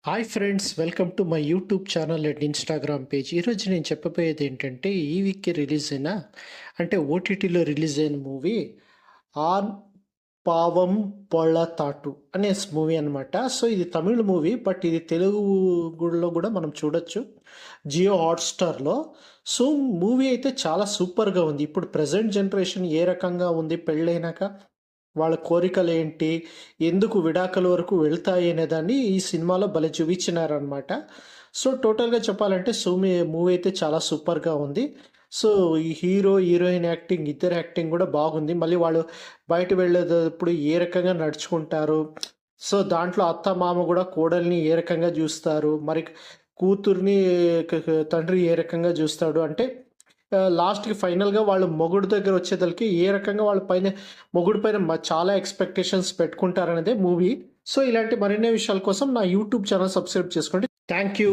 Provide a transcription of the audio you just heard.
Hi friends, welcome to my YouTube channel and Instagram page. ఈరోజు నేను చెప్పబోయేది ఏంటంటే, ఈ వీక్కి రిలీజ్ అయిన అంటే ఓటీటీలో రిలీజ్ అయిన మూవీ ఆన్ పావం పొళ్ళతాటు అనే మూవీ అనమాట. సో ఇది తమిళ్ మూవీ, బట్ ఇది తెలుగులో కూడా మనం చూడొచ్చు జియో హాట్స్టార్లో. సో మూవీ అయితే చాలా సూపర్గా ఉంది. ఇప్పుడు ప్రజెంట్ జనరేషన్ ఏ రకంగా ఉంది, పెళ్ళైనాక వాళ్ళ కోరికలేంటి, ఎందుకు విడాకుల వరకు వెళ్తాయి అనేదాన్ని ఈ సినిమాలో భలే చూపించినారనమాట. సో టోటల్గా చెప్పాలంటే మూవీ అయితే చాలా సూపర్గా ఉంది. సో ఈ హీరో హీరోయిన్ యాక్టింగ్, ఇద్దరు యాక్టింగ్ కూడా బాగుంది. మళ్ళీ వాళ్ళు బయట వెళ్ళేటప్పుడు ఏ రకంగా నడుచుకుంటారు, సో దాంట్లో అత్త మామ కూడా కోడల్ని ఏ రకంగా చూస్తారు, మరి కూతుర్ని తండ్రి ఏ రకంగా చూస్తాడు అంటే లాస్ట్‌కి ఫైనల్‌గా వాళ్ళు మొగుడు దగ్గర వచ్చేదలికి ఏ రకంగా వాళ్ళ పైన మొగుడు పైన చాలా ఎక్స్‌పెక్టేషన్స్ పెట్టుకుంటారనేదే మూవీ. సో ఇలాంటి మరిన్ని విషయాల కోసం నా యూట్యూబ్ ఛానల్ సబ్స్క్రైబ్ చేసుకోండి. Thank you.